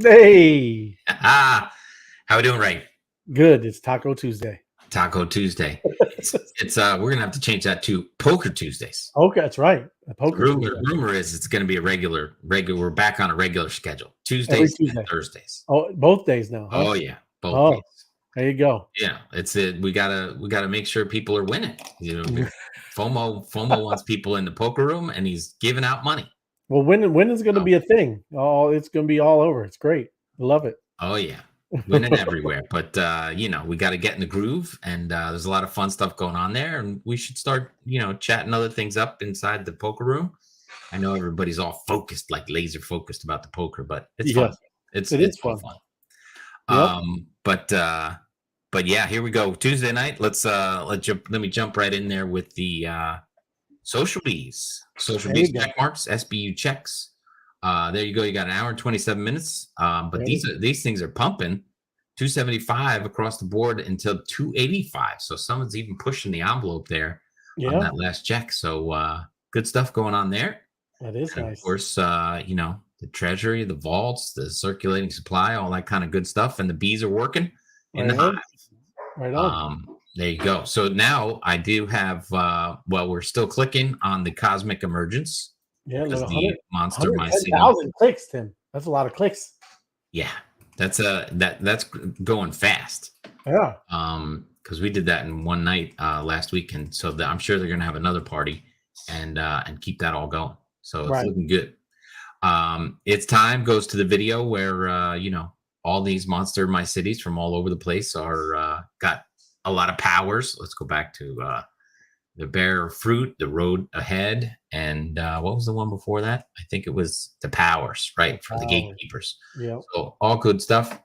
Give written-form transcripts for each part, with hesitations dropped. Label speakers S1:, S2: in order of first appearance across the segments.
S1: Hey,
S2: How we doing, Ray?
S1: good. It's Taco Tuesday.
S2: Taco Tuesday. It's we're gonna have to change that to Poker Tuesdays.
S1: Okay, that's right. A
S2: The
S1: poker
S2: rumor
S1: Tuesday.
S2: rumor is it's gonna be a regular. We're back on a regular schedule.
S1: Every
S2: Tuesdays and
S1: Tuesday.
S2: Thursdays.
S1: Oh, both days now, huh?
S2: Oh yeah, both days.
S1: Oh, there you go.
S2: Yeah, it's it. We gotta make sure people are winning. FOMO wants people in the poker room, and he's giving out money.
S1: Well, when is going to
S2: Oh,
S1: be a thing? Oh, it's going to be all over. It's great. I love it.
S2: oh yeah, winning everywhere. But we got to get in the groove, and there's a lot of fun stuff going on there, and we should start, chatting other things up inside the poker room. I know everybody's all focused, like laser focused about the poker, but it's fun.
S1: Yes,
S2: It's
S1: it is
S2: all
S1: fun.
S2: fun.
S1: Yep.
S2: But yeah, here we go. Tuesday night. Let me jump right in there with the social bees. Social
S1: There you
S2: bees
S1: go.
S2: check marks, SBU checks. There you go. You got an hour and 27 minutes. But
S1: There
S2: these things are pumping 275 across the board until 285. So someone's even pushing the envelope there on
S1: Yeah,
S2: that last check. So good stuff going on there.
S1: that is
S2: And of
S1: nice.
S2: course, the treasury, the vaults, the circulating supply, all that kind of good stuff. And the bees are working in the
S1: Right on.
S2: hive.
S1: Right on.
S2: There you go. So now I do have, we're still clicking on the cosmic emergence
S1: Yeah,
S2: because
S1: look,
S2: the monster mycelium.
S1: 110,000 clicks, Tim. That's a lot of clicks.
S2: Yeah, that's going fast.
S1: Yeah.
S2: Because we did that in one night last week, and so I'm sure they're gonna have another party and keep that all going. So it's
S1: Right.
S2: looking good. It's time goes to the video where all these monster myceliums from all over the place are got a lot of powers. Let's go back to the bear fruit, the road ahead, and what was the one before that? I think it was the powers, right, for the gatekeepers.
S1: Yeah.
S2: So all good stuff.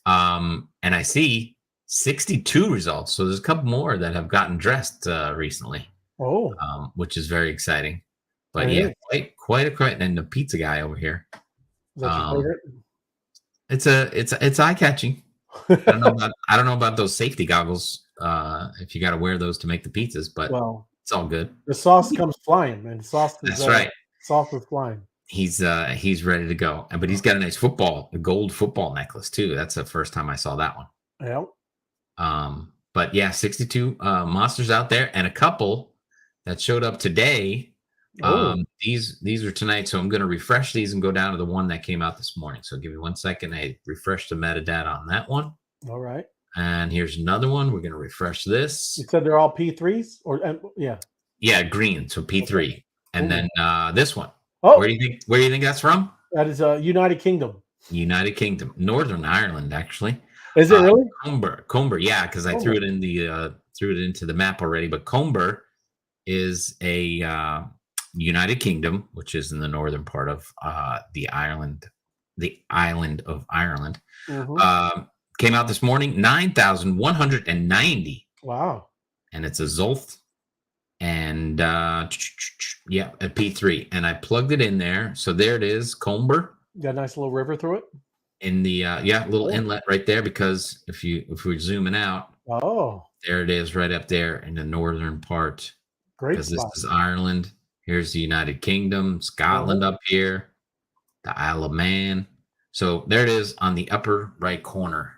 S2: And I see 62 results. So there's a couple more that have gotten dressed recently, which is very exciting. But yeah, quite a and the pizza guy over here.
S1: Is that your favorite?
S2: It's eye catching. I don't know about those safety goggles. If you got to wear those to make the pizzas, but it's all good.
S1: The sauce comes flying, man.
S2: That's right.
S1: Sauce is flying.
S2: He's ready to go, but he's got a nice a gold football necklace too. That's the first time I saw that one.
S1: Yeah.
S2: But yeah, 62 monsters out there, and a couple that showed up today. These are tonight, so I'm going to refresh these and go down to the one that came out this morning. So give me 1 second. I refreshed the metadata on that one.
S1: All right.
S2: And here's another one. We're going to refresh this.
S1: You said they're all P3s,
S2: yeah, green. So P3, okay. And then this one.
S1: Oh,
S2: where do you think that's from?
S1: That is United Kingdom.
S2: United Kingdom, Northern Ireland, actually.
S1: Is it really?
S2: Comber, yeah, because I threw it into the map already. But Comber is a United Kingdom, which is in the northern part of the island of Ireland.
S1: Mm-hmm.
S2: Came out this morning, 9,190.
S1: Wow.
S2: And it's a Zolth. And a P3. And I plugged it in there. So there it is, Comber.
S1: Got a nice little river through it.
S2: In the little inlet right there, because if we're zooming out, there it is right up there in the northern part.
S1: Great.
S2: Because this is Ireland. Here's the United Kingdom, Scotland up here, the Isle of Man. So there it is on the upper right corner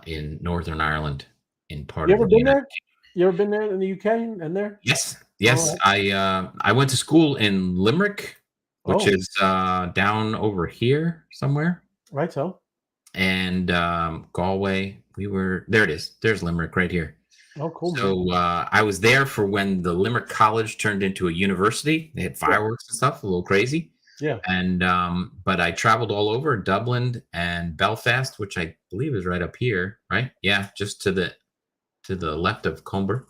S2: in Northern Ireland. In part of the
S1: there? You ever been there in the UK and there?
S2: Yes. Right. I went to school in Limerick, which is down over here somewhere.
S1: Right. So.
S2: And Galway. There it is. There's Limerick right here.
S1: Oh, cool.
S2: So I was there for when the Limerick College turned into a university. They had fireworks and stuff, a little crazy.
S1: Yeah.
S2: And but I traveled all over Dublin and Belfast, which I believe is right up here, right? Yeah, just to the left of Comber,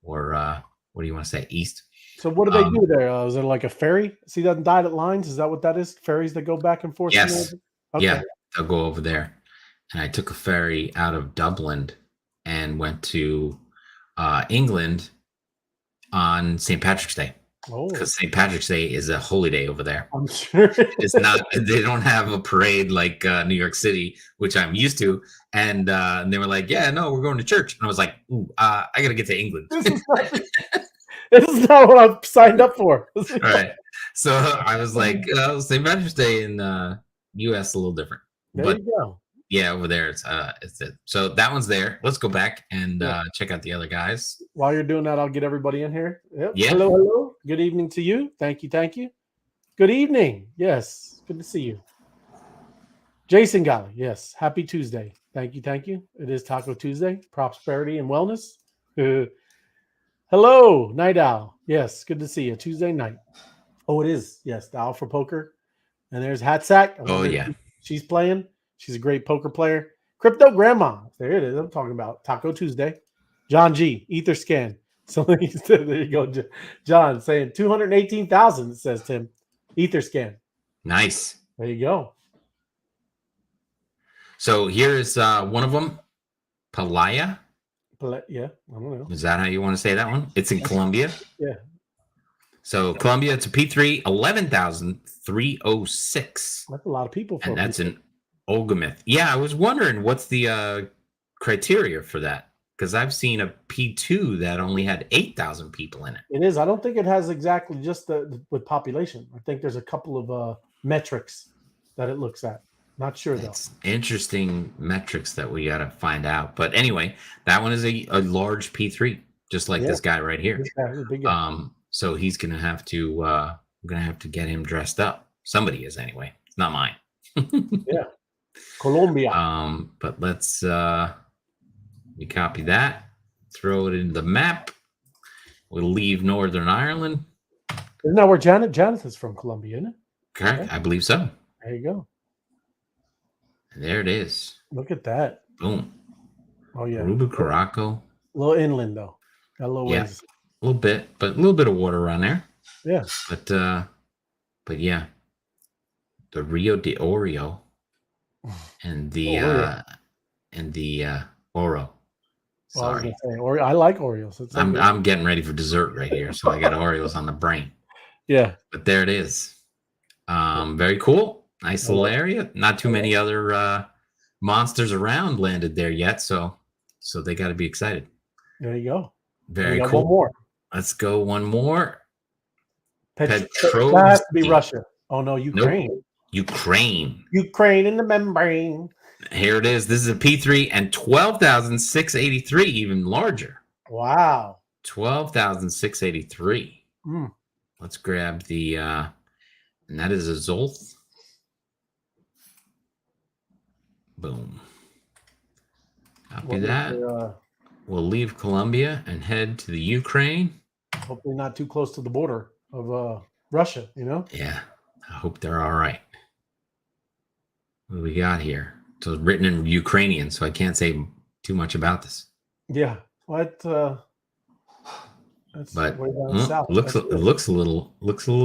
S2: or what do you want to say, east?
S1: So what do they do there? Is there like a ferry? See that dotted lines? Is that what that is? Ferries that go back and forth?
S2: Yes. Okay. Yeah, they'll go over there. And I took a ferry out of Dublin and went to England on St. Patrick's Day. Because St. Patrick's Day is a holy day over there.
S1: I'm sure
S2: it's not. They don't have a parade like New York City, which I'm used to. And they were like, "Yeah, no, we're going to church." And I was like, "Ooh, I got to get to England."
S1: This is not what I've signed up for.
S2: Right. So I was like, St. Patrick's Day in U.S. a little different.
S1: There
S2: but
S1: you go.
S2: yeah, over there it's it. So that one's there. Let's go back and
S1: Yeah.
S2: check out the other guys.
S1: While you're doing that, I'll get everybody in here. Yep.
S2: Yeah.
S1: Hello, hello. Good evening to you. Thank you, thank you. Good evening. Yes, good to see you. Jason Golly, yes. Happy Tuesday. Thank you, thank you. It is Taco Tuesday. Prosperity and wellness. Hello, Night Owl. Yes, good to see you. Tuesday night. Oh, it is. Yes, the Owl for Poker. And there's Hatsack. I
S2: Oh
S1: wonder
S2: yeah.
S1: if she's playing. She's a great poker player. Crypto Grandma. There it is. I'm talking about Taco Tuesday. John G. Etherscan. So there you go. John saying 218,000, it says Tim. Etherscan.
S2: Nice.
S1: There you go.
S2: So here's one of them, Palaya.
S1: Yeah, I don't know.
S2: Is that how you want to say that one? It's in Colombia.
S1: Yeah.
S2: So Colombia, it's a P3, 11,306.
S1: That's a lot of people.
S2: And that's an Olgamith. Yeah, I was wondering what's the criteria for that, because I've seen a P2 that only had 8,000 people in it.
S1: It is. I don't think it has exactly just with population. I think there's a couple of metrics that it looks at. Not sure though.
S2: It's interesting metrics that we got to find out. But anyway, that one is a large P3, just like this guy right here.
S1: Big guy.
S2: So he's gonna have to get him dressed up. Somebody is anyway. It's not mine.
S1: Yeah. Colombia.
S2: But let's we copy that, throw it into the map. We'll leave Northern Ireland.
S1: Isn't that where Jonathan's from? Colombia, isn't it?
S2: Correct. Okay. I believe so.
S1: There you go.
S2: There it is.
S1: Look at that.
S2: Boom.
S1: Oh yeah.
S2: Aruba, Caraco.
S1: A little inland though. Got a little ways.
S2: A little bit, but a little bit of water around there.
S1: Yeah.
S2: But yeah. The Rio de Oreo and the Oro. Sorry.
S1: I like Oreos.
S2: I'm getting ready for dessert right here, so I got Oreos on the brain.
S1: Yeah.
S2: But there it is. Very cool. Nice little area. Not too many other monsters around landed there yet, so they got to be excited.
S1: There you go.
S2: Very cool.
S1: One more.
S2: Let's go one more.
S1: That has to be Russia. Oh no, Ukraine.
S2: Nope. Ukraine
S1: in the membrane.
S2: Here it is. This is a P3 and 12,683, even larger.
S1: Wow.
S2: 12,683. Let's grab the and that is a Zolth. Boom. Copy that. We'll leave Colombia and head to the Ukraine.
S1: Hopefully not too close to the border of Russia, you know?
S2: Yeah. I hope they're all right. What do we got here? So it's written in Ukrainian, so I can't say too much about this.
S1: Yeah. What
S2: but way down south. It looks a little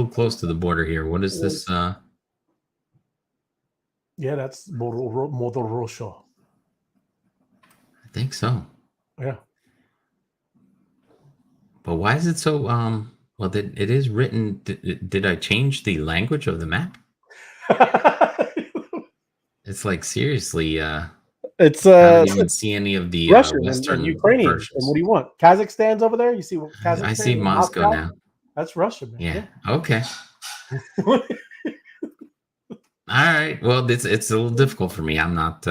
S2: close to the border here. What is this?
S1: Yeah, that's Modorosho.
S2: I think so.
S1: Yeah.
S2: But why is it so well, it is written. Did I change the language of the map? It's like seriously.
S1: It's
S2: I don't even see any of the
S1: Russian
S2: Western
S1: and Ukrainian.
S2: versions.
S1: And what do you want? Kazakhstan's over there. You see Kazakhstan?
S2: I see Moscow now.
S1: That's Russia, man.
S2: Yeah. Okay. All right. Well, it's a little difficult for me. I'm not.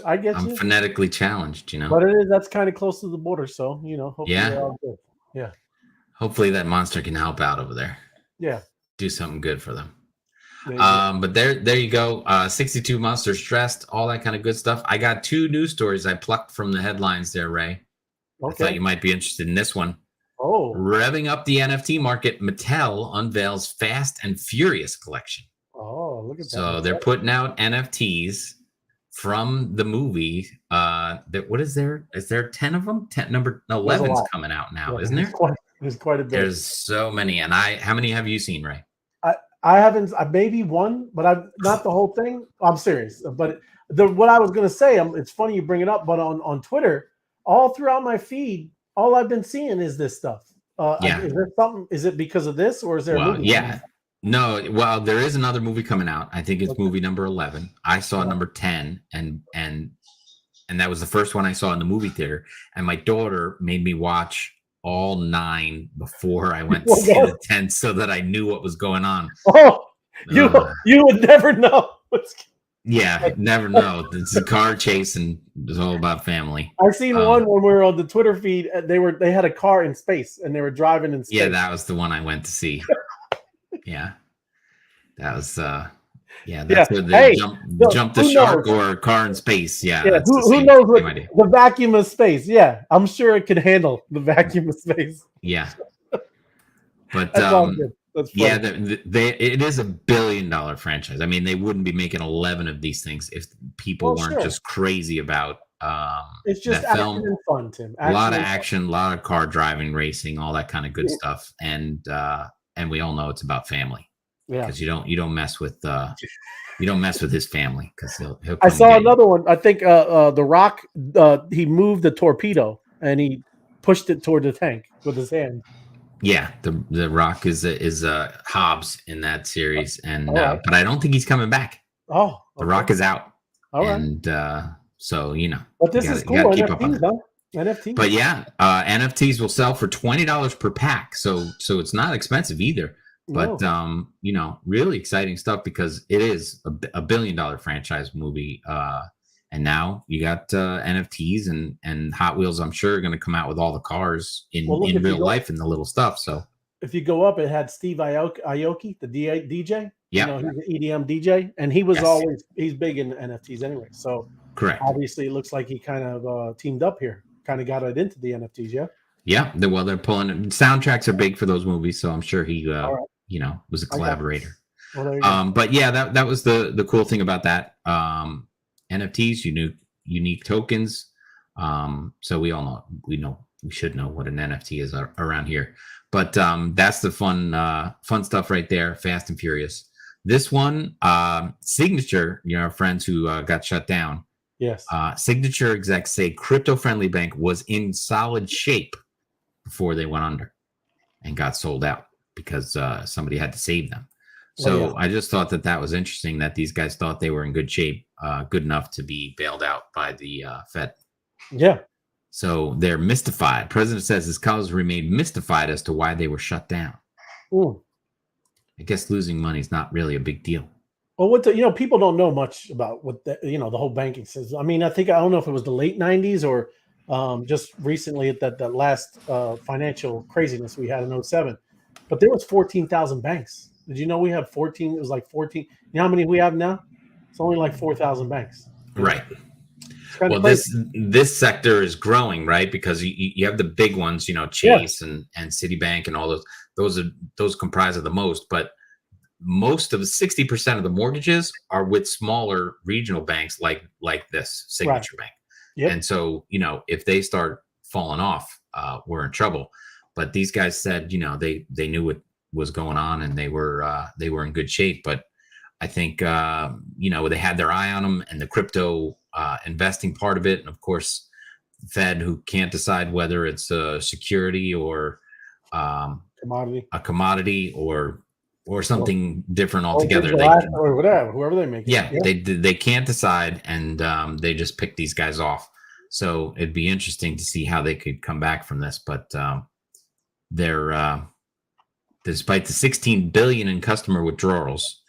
S1: I get
S2: I'm
S1: you.
S2: phonetically challenged, you know.
S1: But it is. That's kind of close to the border, so you know. Hopefully they're all good. Yeah.
S2: Hopefully that monster can help out over there.
S1: Yeah.
S2: Do something good for them. But there you go. 62 monsters dressed, all that kind of good stuff. I got 2 news stories I plucked from the headlines there, Ray. Okay. I thought you might be interested in this one.
S1: Oh.
S2: Revving up the NFT market, Mattel unveils Fast and Furious collection.
S1: Oh, look at that.
S2: So they're putting out NFTs from the movie. What is there? Is there 10 of them? 10, number 11's coming out now, isn't there?
S1: There's quite a bit.
S2: There's so many. And how many have you seen, Ray?
S1: I haven't. Maybe one, but I've not the whole thing. I'm serious. But what I was going to say, it's funny you bring it up, but on Twitter, all throughout my feed, all I've been seeing is this stuff. Is there something? Is it because of this, or is there? A movie
S2: No. Well, there is another movie coming out. I think it's movie number 11. I saw number 10, and that was the first one I saw in the movie theater. And my daughter made me watch all 9 before I went to see the 10, so that I knew what was going on.
S1: Oh, you would never know.
S2: Yeah, never know. It's a car chase, and it's all about family.
S1: I seen one when we were on the Twitter feed. They had a car in space and they were driving in space.
S2: Yeah, that was the one I went to see. Yeah, that was that's where they jump the shark or car in space. Yeah, that's
S1: who knows what the vacuum of space? Yeah, I'm sure it could handle the vacuum of space.
S2: Yeah, but
S1: that's all good. That's funny.
S2: Yeah, it is $1 billion franchise. I mean, they wouldn't be making 11 of these things if people weren't just crazy about
S1: it's just
S2: that
S1: action
S2: film.
S1: and fun, Tim.
S2: A lot of action, a lot of car driving, racing, all that kind of good stuff, and we all know it's about family. Yeah, because you don't mess with his family because he'll
S1: I saw another one. I think The Rock he moved the torpedo and he pushed it toward the tank with his hand.
S2: Yeah, the Rock is Hobbs in that series, and but I don't think he's coming back.
S1: Oh, okay.
S2: The Rock is out,
S1: and
S2: so
S1: But this is cool. NFTs, huh? NFTs.
S2: But yeah, NFTs will sell for $20 per pack, so it's not expensive either. But really exciting stuff because it is a $1 billion franchise movie. And now you got NFTs and Hot Wheels. I'm sure are going to come out with all the cars in real life and the little stuff. So
S1: if you go up, it had Steve Aoki, the DJ.
S2: Yeah,
S1: he's an EDM DJ, and he was he's big in NFTs anyway. So
S2: correct.
S1: Obviously, it looks like he kind of teamed up here, kind of got it into the NFTs. Yeah.
S2: Yeah. They're pulling soundtracks are big for those movies, so I'm sure he was a collaborator. Well, but yeah, that was the cool thing about that. NFTs, unique tokens. So we should know what an NFT is around here. But that's the fun stuff right there. Fast and Furious. This one, Signature, our friends who got shut down.
S1: Yes.
S2: Signature execs say crypto-friendly bank was in solid shape before they went under and got sold out because somebody had to save them. So I just thought that was interesting that these guys thought they were in good shape, good enough to be bailed out by the Fed.
S1: Yeah.
S2: So they're mystified. President says his colleagues remained mystified as to why they were shut down.
S1: Ooh.
S2: I guess losing money is not really a big deal.
S1: Well, people don't know much about what the whole banking system. I mean, I don't know if it was the late 90s or just recently at that last financial craziness we had in 2007. But there was 14,000 banks. Did you know we have 14? It was like 14. You know how many we have now? It's only like 4,000 banks.
S2: Right. Well, this sector is growing, right? Because you have the big ones, Chase and Citibank and all those comprise of the most. But most of 60% of the mortgages are with smaller regional banks like this Signature Bank. Yep. And so, if they start falling off, we're in trouble. But these guys said, they knew what was going on and they were in good shape. But I think they had their eye on them and the crypto investing part of it, and of course the Fed, who can't decide whether it's a security or a commodity or something different altogether.
S1: Or whatever, whoever they make.
S2: They can't decide, and they just pick these guys off. So it'd be interesting to see how they could come back from this. But they're despite the $16 billion in customer withdrawals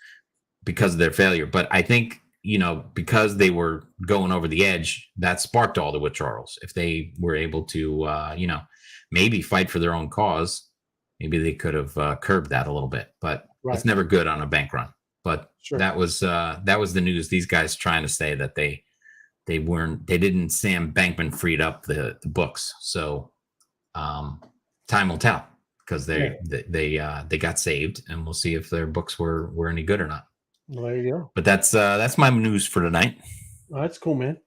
S2: because of their failure. But I think, because they were going over the edge, that sparked all the withdrawals. If they were able to, maybe fight for their own cause, maybe they could have curbed that a little bit. But it's never good on a bank run. But that was the news. These guys trying to say that they didn't Sam Bankman-Fried up the books. So time will tell. Because they got saved, and we'll see if their books were any good or not.
S1: Well, there you go.
S2: But that's my news for tonight.
S1: Oh, that's cool, man.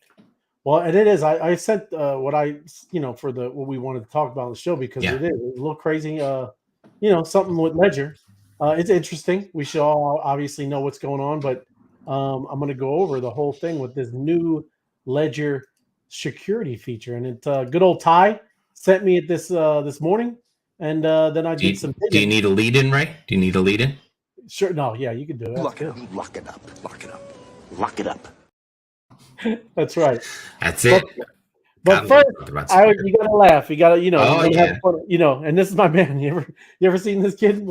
S1: Well, and it is. I sent what what we wanted to talk about on the show because it is a little crazy. Something with Ledger. It's interesting. We should all obviously know what's going on, but I'm going to go over the whole thing with this new Ledger security feature, and good old Ty sent me it this morning. And then I did some.
S2: Do you need a lead in, Ray? Do you need a lead in?
S1: Sure. No. Yeah, you can do it.
S3: Lock it up.
S1: That's right.
S2: That's it.
S1: But first, you gotta laugh. You gotta, have fun. And this is my man. You ever seen this kid?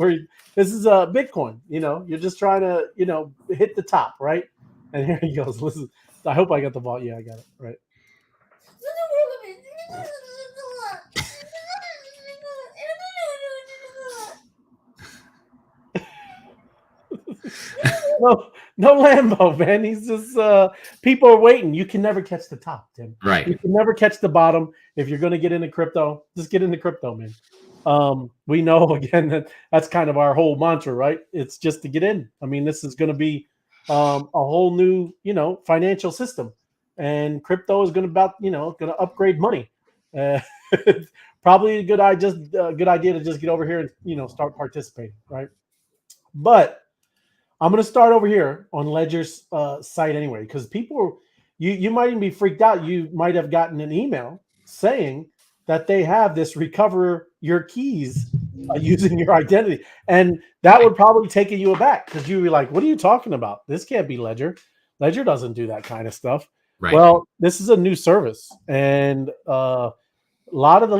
S1: This is Bitcoin. You're just trying to, hit the top, right? And here he goes. Listen, I hope I got the vault. Yeah, I got it right. No, no Lambo, man. He's just people are waiting. You can never catch the top, Tim.
S2: Right.
S1: You can never catch the bottom. If you're going to get into crypto, just get into crypto, man. We know again that that's kind of our whole mantra, right? It's just to get in. I mean, this is going to be a whole new, financial system, and crypto is going to going to upgrade money. Uh, probably a good idea. Just a good idea to just get over here and start participating, right? But I'm going to start over here on Ledger's site anyway, because you might even be freaked out. You might have gotten an email saying that they have this recover your keys using your identity, and that would probably take you aback because you'd be like, "What are you talking about? This can't be Ledger. Ledger doesn't do that kind of stuff."
S2: Right.
S1: Well, this is a new service, and a lot of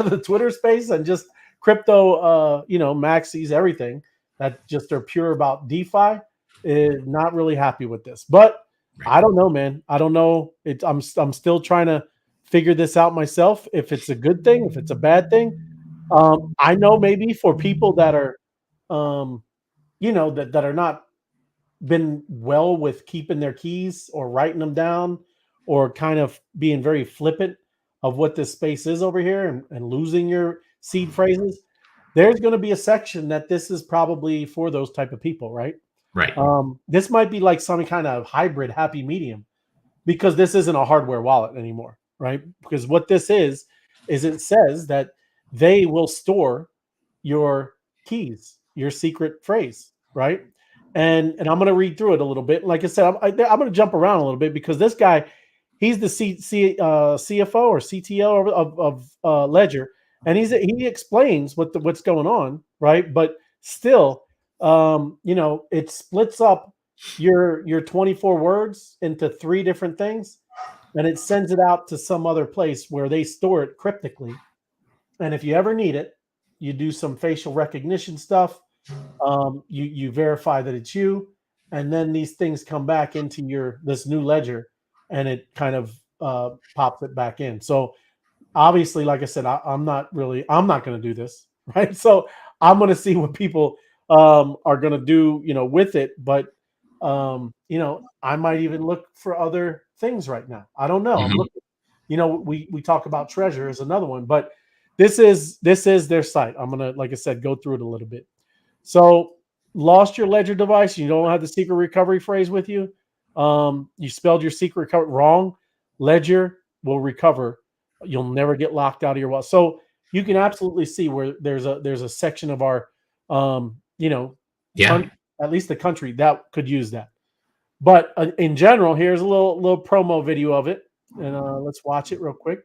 S1: the Twitter space and just crypto, maxis, everything that just are pure about DeFi is not really happy with this. But
S2: Right.
S1: I don't know, man. I don't know. I'm still trying to figure this out myself. If it's a good thing, if it's a bad thing. I know maybe for people that are, that are not been well with keeping their keys or writing them down or kind of being very flippant of what this space is over here and losing your seed phrases, there's going to be a section that this is probably for those type of people, right?
S2: Right.
S1: This might be like some kind of hybrid happy medium because this isn't a hardware wallet anymore, right? Because what this is it says that they will store your keys, your secret phrase, right? And I'm going to read through it a little bit. Like I said, I'm going to jump around a little bit because this guy, he's the CFO or CTO of Ledger, and he explains what's going on, right? But still, it splits up your 24 words into 3 different things, and it sends it out to some other place where they store it cryptically. And if you ever need it, you do some facial recognition stuff. You verify that it's you, and then these things come back into this new ledger, and it kind of pops it back in. So obviously, like I said, I'm not going to do this, right? So I'm going to see what people are going to do, with it. But I might even look for other things right now. I don't know. I'm
S2: Mhm.
S1: looking. We talk about Treasure as another one, but this is their site. I'm gonna, like I said, go through it a little bit. So, lost your Ledger device. You don't have the secret recovery phrase with you. You spelled your secret recovery wrong. Ledger will recover. You'll never get locked out of your wallet. So you can absolutely see where there's a section of our,
S2: Yeah.
S1: at least the country that could use that. But in general, here's a little promo video of it, and let's watch it real quick.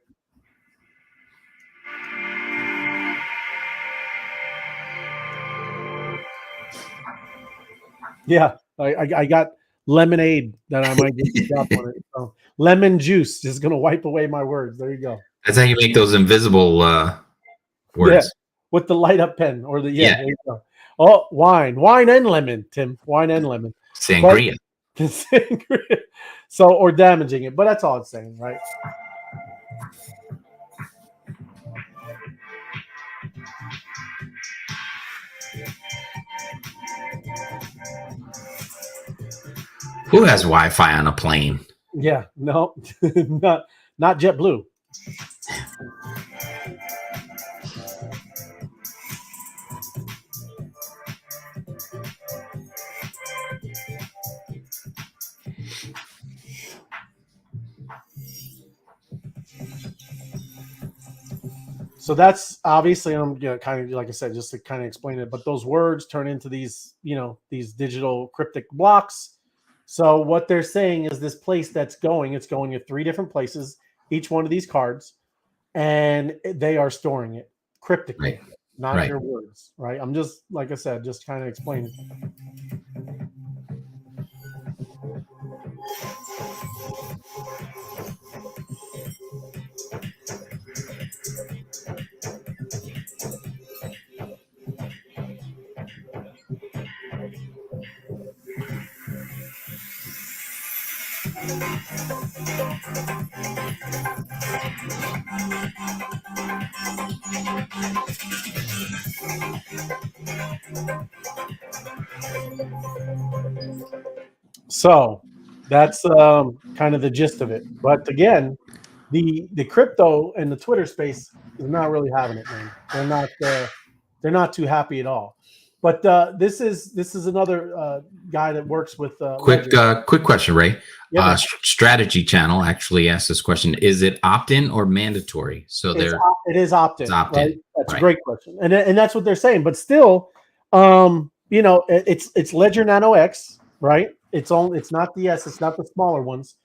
S1: Yeah, I got lemonade that I might just drop on it. So, lemon juice is going to wipe away my words. There you go.
S2: That's how you make those invisible
S1: Yeah,
S2: words.
S1: with the light up pen or
S2: Yeah.
S1: there you go. Oh, wine and lemon, Tim. Wine and lemon. But
S2: Sangria.
S1: so or damaging it, but that's all it's saying, right?
S2: Who has Wi-Fi on a plane?
S1: Yeah, no, not JetBlue. So that's obviously, I'm kind of, like I said, just to kind of explain it. But those words turn into these digital cryptic blocks. So what they're saying is this place it's going to 3 different places, each one of these cards, and they are storing it cryptically,
S2: Right.
S1: not
S2: Right.
S1: your words, right? I'm just, like I said, just kind of explaining. So that's kind of the gist of it. But again, the crypto and the Twitter space is not really having it, man. They're not too happy at all. But this is another guy that works with
S2: Quick,
S1: Ledger.
S2: quick question, Ray.
S1: Yeah, man.
S2: Strategy Channel actually asked this question: is it opt-in or mandatory? So
S1: It is opt-in,
S2: opt-in,
S1: right? That's
S2: right.
S1: a great question, and that's what they're saying. But still, it's Ledger Nano X, right? It's not the S, it's not the smaller ones,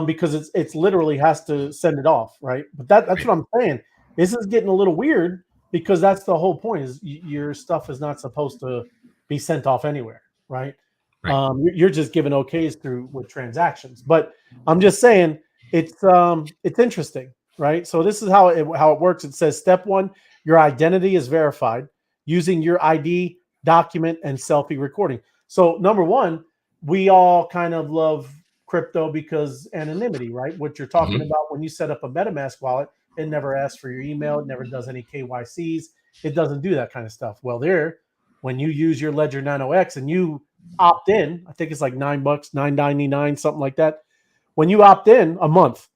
S1: because it's literally has to send it off, right? But that's what I'm saying. This is getting a little weird because that's the whole point: is your stuff is not supposed to be sent off anywhere, right?
S2: Right.
S1: You're just giving okays through with transactions. But I'm just saying it's interesting, right? So this is how it works. It says step 1, your identity is verified using your ID, document, and selfie recording. So number 1, we all kind of love crypto because anonymity, right? What you're talking about when you set up a MetaMask wallet, it never asks for your email, it never does any KYCs, it doesn't do that kind of stuff. Well, when you use your Ledger Nano X and you opt in, I think it's like $9, $9.99, something like that. When you opt in a month,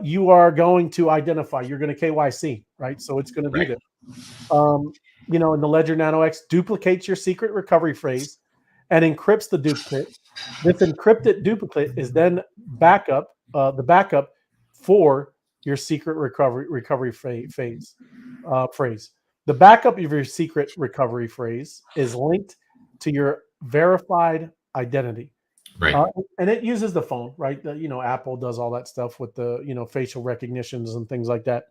S1: you are going to identify. You're going to KYC, right? So it's going to do this. And the Ledger Nano X duplicates your secret recovery phrase and encrypts the duplicate. This encrypted duplicate is then the backup for your secret recovery phrase. The backup of your secret recovery phrase is linked to your verified identity.
S2: Right.
S1: And it uses the phone, right? Apple does all that stuff with the facial recognitions and things like that.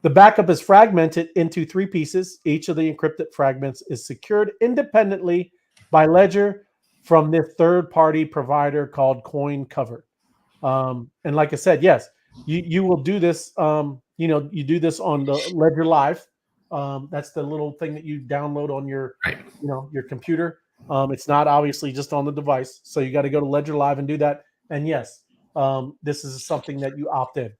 S1: The backup is fragmented into 3 pieces. Each of the encrypted fragments is secured independently by Ledger from this third-party provider called CoinCover. And like I said, yes, you will do this. You do this on the Ledger Live. That's the little thing that you download on your, your computer. It's not obviously just on the device, so you got to go to Ledger Live and do that. And yes, this is something that you opt in.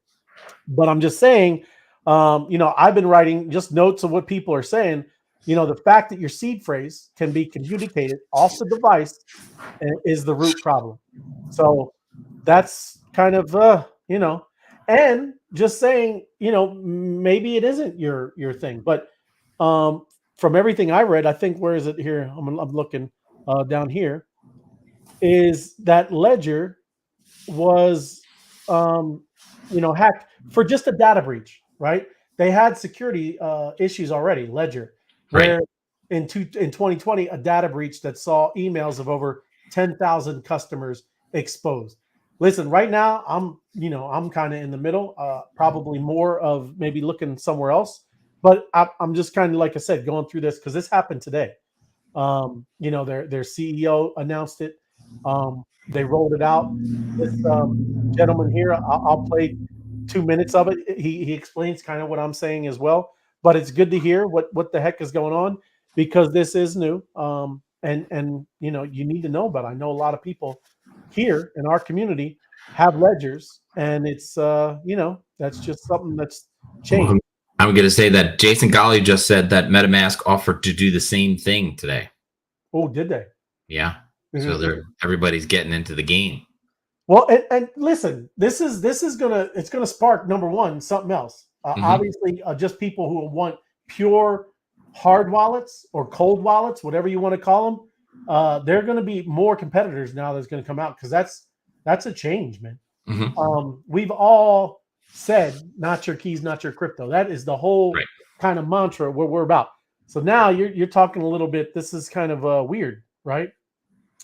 S1: But I'm just saying, I've been writing just notes of what people are saying. The fact that your seed phrase can be communicated off the device is the root problem. So that's kind of and just saying, maybe it isn't your thing. But from everything I read, I think, where is it here? I'm looking down here. Is that Ledger was hacked for just a data breach, right? They had security issues already, Ledger, where in 2020 a data breach that saw emails of over 10,000 customers exposed. Listen, right now I'm kind of in the middle, probably more of maybe looking somewhere else, but I'm just kind of, like I said, going through this because this happened today. Their CEO announced it. They rolled it out. This gentleman here, I'll play 2 minutes of it. He explains kind of what I'm saying as well. But it's good to hear what the heck is going on because this is new. And you need to know about it. I know a lot of people here in our community have ledgers, and it's that's just something that's changed.
S2: Well, I'm going to say that Jason Golly just said that MetaMask offered to do the same thing today.
S1: Oh, did they?
S2: Yeah. So everybody's getting into the game.
S1: Well, and listen, it's gonna spark, number one, something else. Obviously, just people who want pure hard wallets or cold wallets, whatever you want to call them. They're going to be more competitors now that's going to come out because that's a change, man. We've all said, not your keys, not your crypto. That is the whole kind of mantra what we're about. So now you're talking a little bit. This is kind of weird, right?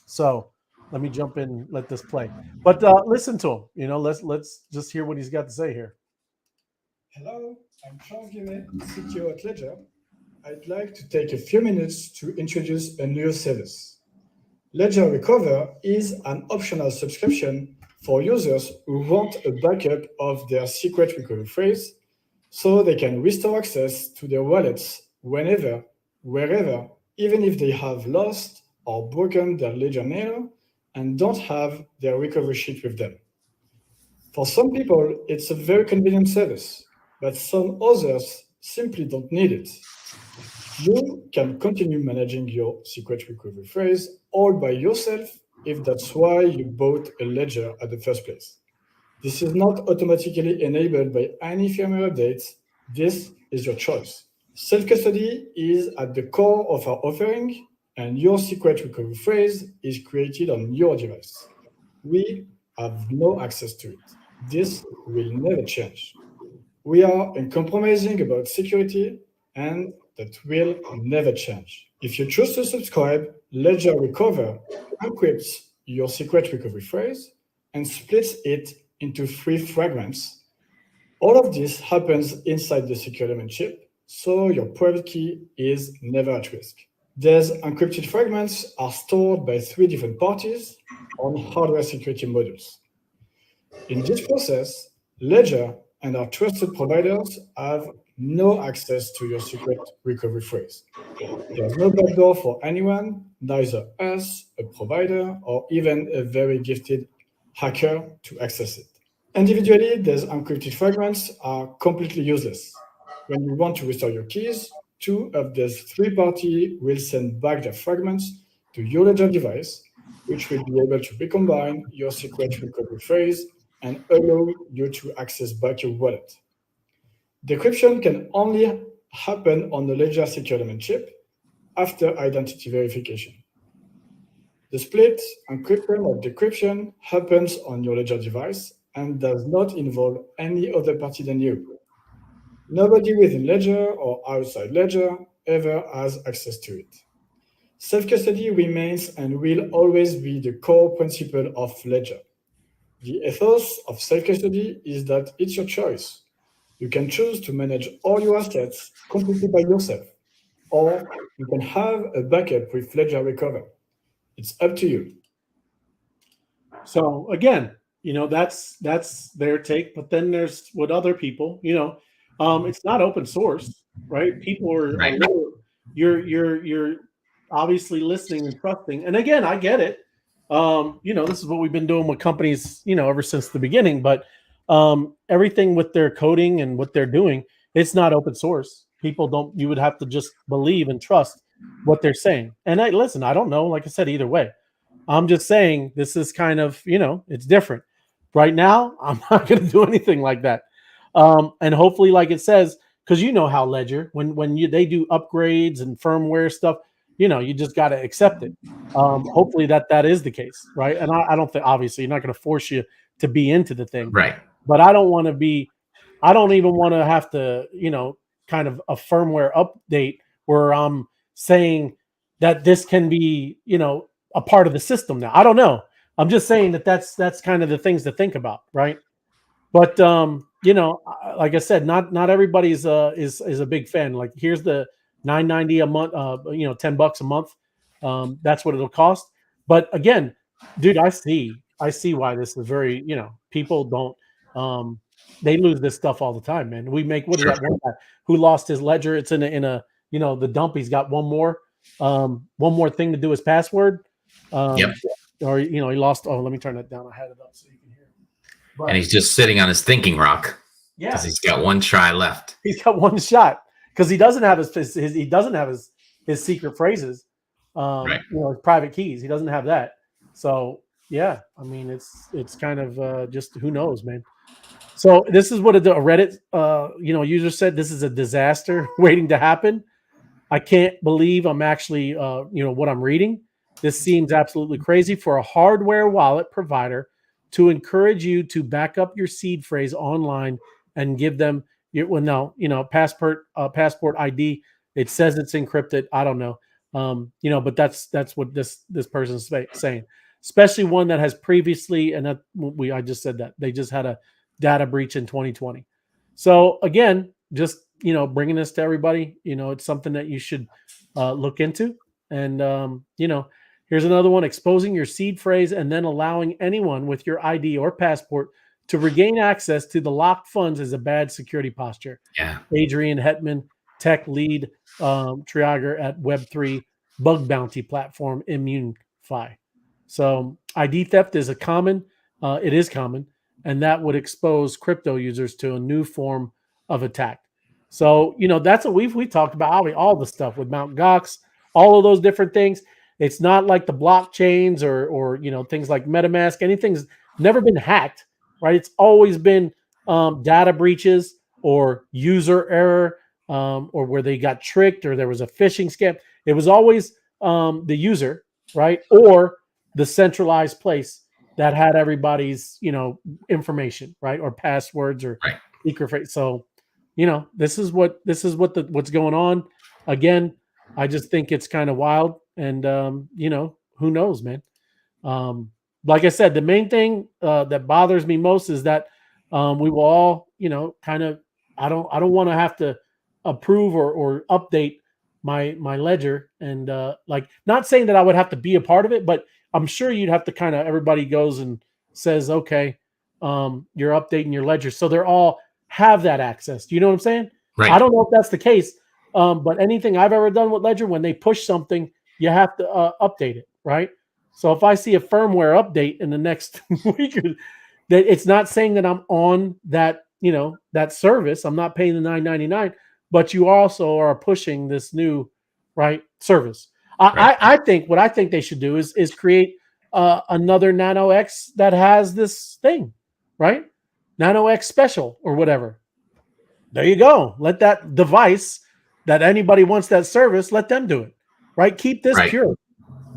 S1: So let me jump in and let this play. But listen to him. Let's just hear what he's got to say here.
S4: Hello, I'm Charles Guimet, CTO at Ledger. I'd like to take a few minutes to introduce a new service. Ledger Recover is an optional subscription for users who want a backup of their secret recovery phrase so they can restore access to their wallets whenever, wherever, even if they have lost or broken their Ledger Nano and don't have their recovery sheet with them. For some people, it's a very convenient service, but some others simply don't need it. You can continue managing your secret recovery phrase all by yourself if that's why you bought a ledger at the first place. This is not automatically enabled by any firmware updates. This is your choice. Self-custody is at the core of our offering, and your secret recovery phrase is created on your device. We have no access to it. This will never change. We are uncompromising about security, and that will never change. If you choose to subscribe, Ledger Recover encrypts your secret recovery phrase and splits it into 3 fragments. All of this happens inside the secure element chip, so your private key is never at risk. These encrypted fragments are stored by 3 different parties on hardware security modules. In this process, Ledger and our trusted providers have no access to your secret recovery phrase. There's no backdoor for anyone, neither us, a provider, or even a very gifted hacker to access it. Individually, these encrypted fragments are completely useless. When you want to restore your keys, 2 of these 3 parties will send back their fragments to your Ledger device, which will be able to recombine your secret recovery phrase and allow you to access back your wallet. Decryption can only happen on the Ledger secure element chip after identity verification. The split encryption or decryption happens on your Ledger device and does not involve any other party than you. Nobody within Ledger or outside Ledger ever has access to it. Self-custody remains and will always be the core principle of Ledger. The ethos of self-custody is that it's your choice. You can choose to manage all your assets completely by yourself, or you can have a backup with Ledger Recover. It's up to you.
S1: So again, that's their take. But then there's what other people, it's not open source, right? People are a
S2: Right.
S1: little, you're obviously listening and trusting. And again, I get it. This is what we've been doing with companies, ever since the beginning. But everything with their coding and what they're doing, it's not open source. People don't. You would have to just believe and trust what they're saying. And listen, I don't know. Like I said, either way, I'm just saying this is kind of, it's different. Right now, I'm not going to do anything like that. And hopefully, like it says, because you know how Ledger, when they do upgrades and firmware stuff, you just got to accept it. Hopefully that is the case, right? And I don't think, obviously, you're not going to force you to be into the thing,
S2: Right.
S1: but I don't want to be. I don't even want to have to, kind of a firmware update where I'm saying that this can be, a part of the system now. I don't know. I'm just saying that's kind of the things to think about, right? But like I said, not everybody's is a big fan. Like here's the $9.90 a month, $10 a month. That's what it'll cost. But again, dude, I see why this is very, people don't they lose this stuff all the time, man. We make what is that one guy who lost his ledger? It's in a the dump. He's got one more thing to do his password.
S2: Yep.
S1: Or he lost. Oh, let me turn that down. I had it up so you can hear. But,
S2: And he's just sitting on his thinking rock.
S1: Yeah,
S2: because he's got one try left.
S1: He's got one shot because he doesn't have his secret phrases.
S2: Right.
S1: His private keys. He doesn't have that. So yeah, I mean it's kind of just who knows, man. So this is what a Reddit user said. This is a disaster waiting to happen. I can't believe I'm actually what I'm reading. This seems absolutely crazy for a hardware wallet provider to encourage you to back up your seed phrase online and give them passport ID. It says it's encrypted. I don't know. But that's what this person's saying, especially one that has previously, and I just said that they just had a data breach in 2020. So again, just bringing this to everybody. It's something that you should look into. And here's another one: exposing your seed phrase and then allowing anyone with your ID or passport to regain access to the locked funds is a bad security posture.
S2: Yeah.
S1: Adrian Hetman, tech lead triager at Web3 bug bounty platform ImmuneFi. So ID theft is it is common. and that would expose crypto users to a new form of attack. So, that's what we talked about, all the stuff with Mt. Gox, all of those different things. It's not like the blockchains or things like MetaMask. Anything's never been hacked, right? It's always been data breaches or user error, or where they got tricked or there was a phishing scam. It was always the user, right, or the centralized place that had everybody's information, right, or passwords or
S2: Right.
S1: secret phrase. So, this is what's going on. Again, I just think it's kind of wild, and who knows, man. Like I said, the main thing that bothers me most is that we will all, kind of. I don't want to have to approve or update my ledger, and like, not saying that I would have to be a part of it, but I'm sure you'd have to kind of, everybody goes and says, okay, you're updating your ledger, so they're all have that access. Do you know what I'm saying?
S2: Right.
S1: I don't know if that's the case, but anything I've ever done with Ledger, when they push something, you have to update it, right? So if I see a firmware update in the next week, that it's not saying that I'm on that, that service. I'm not paying the $9.99, but you also are pushing this new, right, service.
S2: Right.
S1: I think what I think they should do is create another Nano X that has this thing, right? Nano X special or whatever. There you go. Let that device that anybody wants that service, let them do it, right? Keep this
S2: Right.
S1: pure.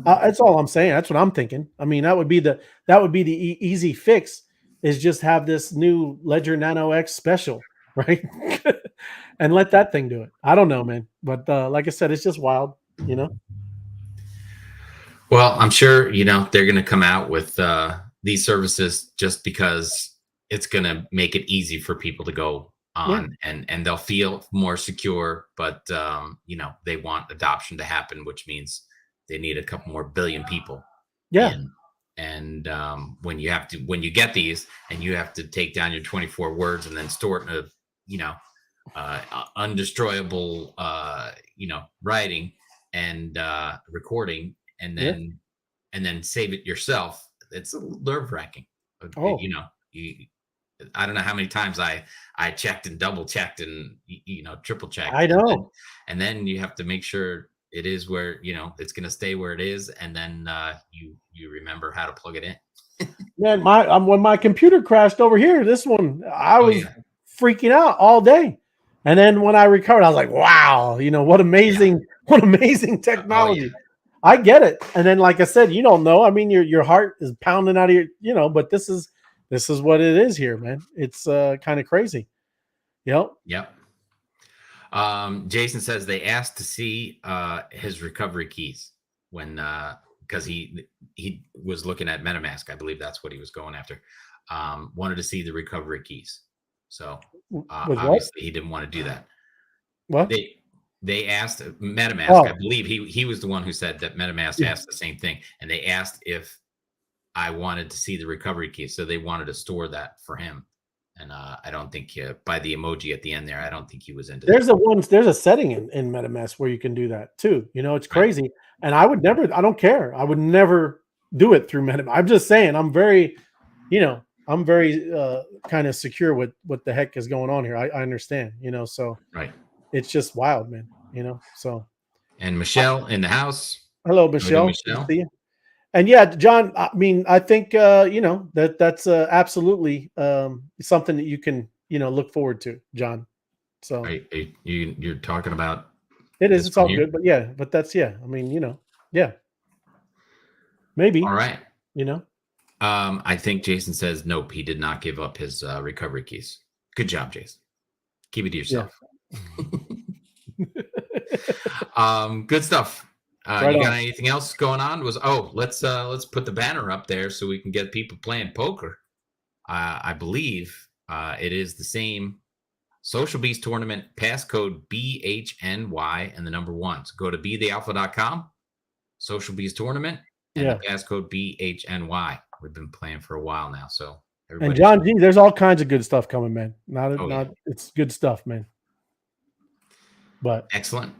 S1: That's all I'm saying. That's what I'm thinking. I mean, that would be the easy fix, is just have this new Ledger Nano X special, right? And let that thing do it. I don't know, man. But like I said, it's just wild,
S2: Well, I'm sure, they're going to come out with these services just because it's going to make it easy for people to go on, and they'll feel more secure. But, they want adoption to happen, which means they need a couple more billion people.
S1: Yeah.
S2: And when you get these and you have to take down your 24 words and then store it in a, undestroyable, writing and recording, and then save it yourself, it's a little nerve-wracking.
S1: Oh.
S2: I don't know how many times I checked and double checked and triple checked.
S1: I know.
S2: And then you have to make sure it is where it's going to stay where it is, and then you remember how to plug it in.
S1: Man, when my computer crashed over here, this one, I was freaking out all day, and then when I recovered, I was like, "Wow, what amazing technology!" I get it. And then, like I said, you don't know. I mean, your heart is pounding out of your, but this is what it is here, man. It's kind of crazy. Yep.
S2: Jason says they asked to see his recovery keys when because he was looking at MetaMask. I believe that's what he was going after. Wanted to see the recovery keys. So obviously he didn't want to do that.
S1: What?
S2: They asked MetaMask. I believe he was the one who said that MetaMask asked the same thing, and they asked if I wanted to see the recovery key. So they wanted to store that for him. And I don't think by the emoji at the end there, I don't think he was into that.
S1: There's a setting in MetaMask where you can do that too. It's crazy. Right. And I don't care. I would never do it through MetaMask. I'm just saying, I'm very kind of secure with what the heck is going on here. I understand, so
S2: right.
S1: It's just wild, man, so. And
S2: Michelle in the house.
S1: Hello, Michelle. Good to see you. And yeah, John, I mean, I think, that's absolutely something that you can, look forward to, John. So
S2: you're talking about.
S1: It is. It's all good. But that's, I mean, maybe.
S2: All right.
S1: I
S2: think Jason says, nope, he did not give up his recovery keys. Good job, Jason. Keep it to yourself. Yeah. Good stuff. You got anything else going on? Let's put the banner up there so we can get people playing poker. I believe it is the same Social Beast tournament, passcode BHNY and the number 1. So go to bethealpha.com, Social Beast tournament, and the passcode BHNY. We've been playing for a while now, so
S1: and John G, there's all kinds of good stuff coming, man. It's good stuff, man. But
S2: excellent.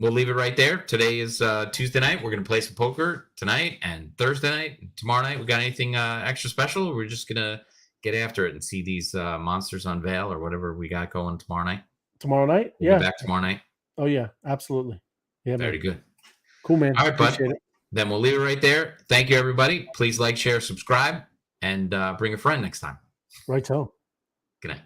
S2: we'll leave it right there. Today is Tuesday night. We're going to play some poker tonight and Thursday night. And tomorrow night, we got anything extra special? We're just going to get after it and see these monsters unveil or whatever we got going tomorrow night.
S1: Tomorrow night?
S2: We'll
S1: Yeah.
S2: be back tomorrow night.
S1: Oh, yeah. Absolutely. Yeah,
S2: Very
S1: man.
S2: good.
S1: Cool, man.
S2: All right, bud.
S1: Appreciate it.
S2: Then we'll leave it right there. Thank you, everybody. Please like, share, subscribe, and bring a friend next time.
S1: Right, so.
S2: Good night.